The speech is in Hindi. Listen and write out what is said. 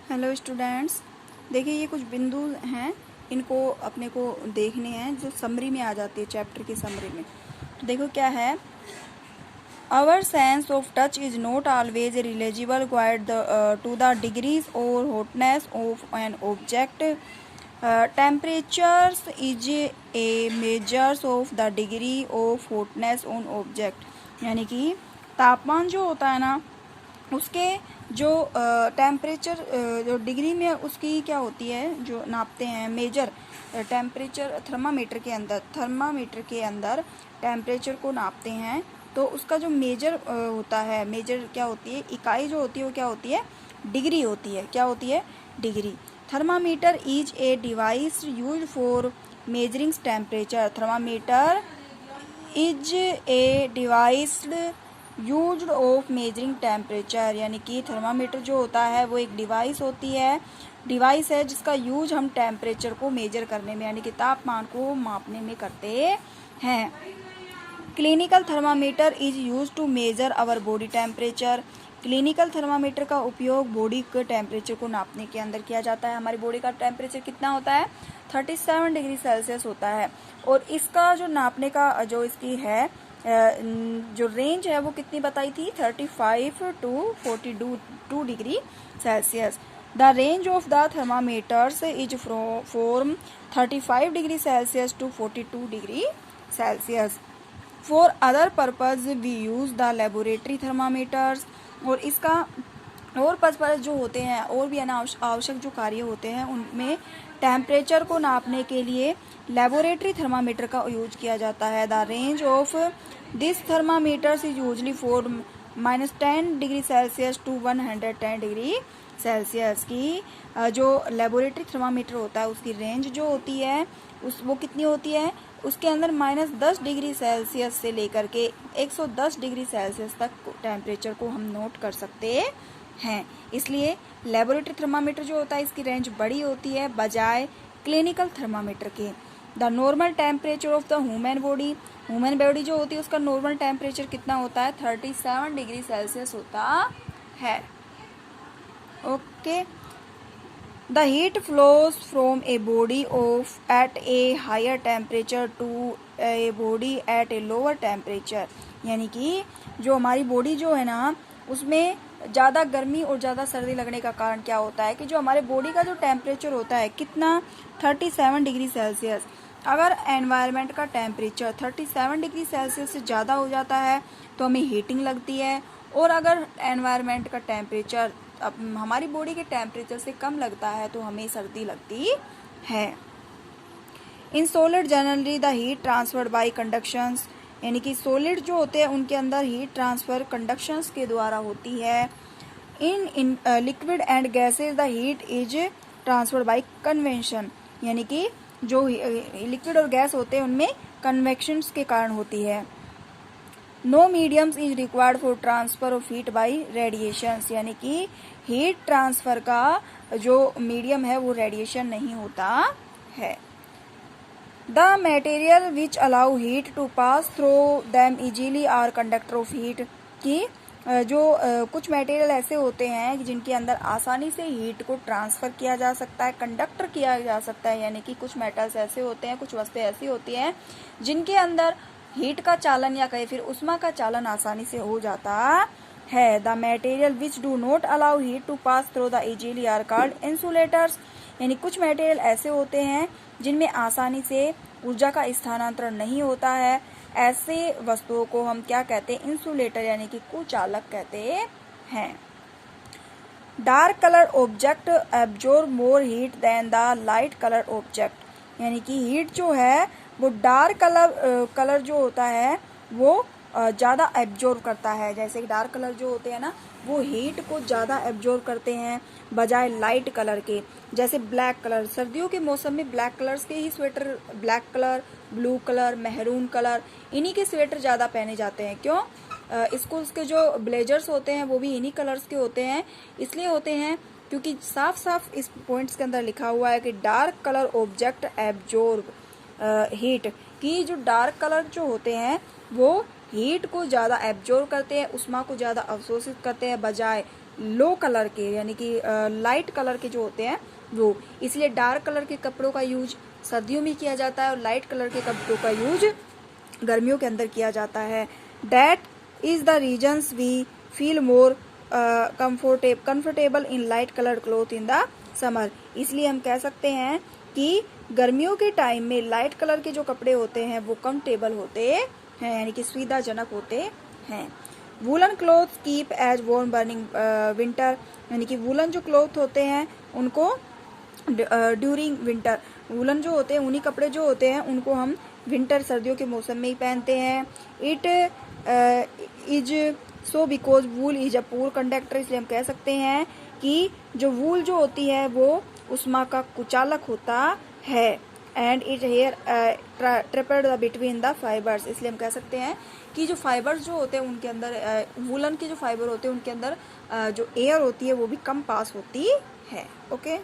हेलो स्टूडेंट्स, देखिए ये कुछ बिंदु हैं, इनको अपने को देखने हैं जो समरी में आ जाती है, चैप्टर की समरी में। तो देखो क्या है, our sense of touch is not always reliable quite to the degrees और hotness of an object. Temperatures is a measures of the degree of hotness on object, यानी कि तापमान जो होता है ना, उसके जो टेम्परेचर जो डिग्री में उसकी क्या होती है, जो नापते हैं मेजर टेम्परेचर थर्मामीटर के अंदर टेम्परेचर को नापते हैं, तो उसका जो मेजर होता है, मेजर क्या होती है, इकाई जो होती है वो क्या होती है, डिग्री होती है। क्या होती है? Degree. Thermometer is a device use for measuring temperature. Thermometer is a device used of measuring temperature, यानी कि थर्मामीटर जो होता है वो एक डिवाइस है जिसका यूज हम टेम्परेचर को मेजर करने में, यानी कि तापमान को मापने में करते हैं। Clinical thermometer is use to measure our body temperature. Clinical thermometer का उपयोग बॉडी के टेम्परेचर को नापने के अंदर किया जाता है। हमारी बॉडी का टेम्परेचर कितना होता है? 37 डिग्री सेल्सियस होता है, और इसका जो नापने का जो इसकी है जो रेंज है वो कितनी बताई थी? 35 to 42 degree Celsius. The range of the thermometers is from 35 degree Celsius to 42 degree Celsius. For other purpose we use the laboratory thermometers. और इसका और पर्पज जो होते हैं, और भी आवश्यक जो कार्य होते हैं, उनमें टेम्परेचर को नापने के लिए लेबोरेटरी थर्मामीटर का यूज किया जाता है। The range of this thermometers is usually for -10 degree Celsius to 110 degree Celsius की जो लेबोरेटरी थर्मामीटर होता है उसकी रेंज जो होती है वो कितनी होती है? उसके अंदर -10 डिग्री सेल्सियस से लेकर के 110 डिग्री सेल्सियस तक टेम्परेचर को हम नोट कर सकते हैं। इसलिए लेबोरेटरी थर्मामीटर जो होता है इसकी रेंज बड़ी होती है बजाय क्लिनिकल थर्मामीटर के। The normal temperature of the human body जो होती है उसका नॉर्मल टेम्परेचर कितना होता है? 37 डिग्री सेल्सियस होता है। Okay. The heat flows from a body of at a higher temperature to a body at a lower temperature, यानी कि जो हमारी बॉडी जो है ना, उसमें ज़्यादा गर्मी और ज़्यादा सर्दी लगने का कारण क्या होता है कि जो हमारे बॉडी का जो टेम्परेचर होता है कितना? 37 डिग्री सेल्सियस। अगर एनवायरनमेंट का टेम्परेचर 37 डिग्री सेल्सियस से ज़्यादा हो जाता है तो हमें हीटिंग लगती है, और अगर एनवायरनमेंट का टेम्परेचर हमारी बॉडी के टेम्परेचर से कम लगता है तो हमें सर्दी लगती है। In solid generally the heat transferred by conductions, यानी कि सॉलिड जो होते हैं उनके अंदर हीट ट्रांसफर कंडक्शंस के द्वारा होती है। In liquid and gases the heat is transferred by convection, यानी कि जो लिक्विड और गैस होते हैं उनमें कन्वेक्शंस के कारण होती है। No mediums is required for transfer of heat by radiations, यानी कि हीट ट्रांसफर का जो मीडियम है वो रेडिएशन नहीं होता है। The material which allow heat to pass through them easily are conductor of heat, की जो कुछ मटेरियल ऐसे होते हैं जिनके अंदर आसानी से हीट को ट्रांसफर किया जा सकता है, कंडक्टर किया जा सकता है, यानी कि कुछ मेटल्स ऐसे होते हैं, कुछ वस्तुएं ऐसी होती हैं जिनके अंदर हीट का चालन या कहीं फिर उष्मा का चालन आसानी से हो जाता है। The material which do not allow heat to pass through the easily are called insulators, यानी कुछ मटेरियल ऐसे होते हैं जिनमें आसानी से ऊर्जा का स्थानांतरण नहीं होता है, ऐसे वस्तुओं को हम क्या कहते हैं? इंसुलेटर, यानी कि कुचालक कहते हैं। Dark colour object absorb more heat than the light colour object, यानी कि हीट जो है वो डार्क कलर जो होता है वो ज़्यादा एब्जॉर्ब करता है। जैसे डार्क कलर जो होते हैं ना, वो हीट को ज़्यादा एब्जॉर्ब करते हैं बजाय लाइट कलर के। जैसे ब्लैक कलर, सर्दियों के मौसम में ब्लैक कलर्स के ही sweater, black colour, blue colour, मेहरून कलर, इन्हीं के स्वेटर ज़्यादा पहने जाते हैं। क्यों? स्कूल्स के जो ब्लेजर्स होते हैं वो भी इन्हीं कलर्स के होते हैं। इसलिए होते हैं क्योंकि साफ साफ इस पॉइंट्स के अंदर लिखा हुआ है कि dark colour object absorb heat, की जो डार्क कलर जो होते हैं वो हीट को ज़्यादा एब्जॉर्ब करते हैं, उष्मा को ज़्यादा अवशोषित करते हैं बजाय लो कलर के यानी कि लाइट कलर के जो होते हैं वो, इसलिए डार्क कलर के कपड़ों का यूज सर्दियों में किया जाता है और लाइट कलर के कपड़ों का यूज गर्मियों के अंदर किया जाता है। That is the reasons we feel more comfortable in light colour cloth in the summer. इसलिए हम कह सकते हैं कि गर्मियों के टाइम में लाइट कलर के जो कपड़े होते हैं वो कंफर्टेबल होते हैं यानी कि सुविधाजनक होते हैं। Woollen cloth keep us warm burning winter, यानी कि वूलन जो क्लोथ होते हैं उनको ड्यूरिंग विंटर, वूलन जो होते हैं उन्हीं कपड़े जो होते हैं उनको हम विंटर सर्दियों के मौसम में ही पहनते हैं। It is so because wool is a poor conductor, इसलिए हम कह सकते हैं कि जो वूल जो होती है वो उष्मा का कुचालक होता है। And it hair trapped between the fibres, इसलिए हम कह सकते हैं कि जो फाइबर्स जो होते हैं उनके अंदर वूलन के जो फाइबर होते हैं उनके अंदर जो एयर होती है वो भी कम पास होती है। ओके।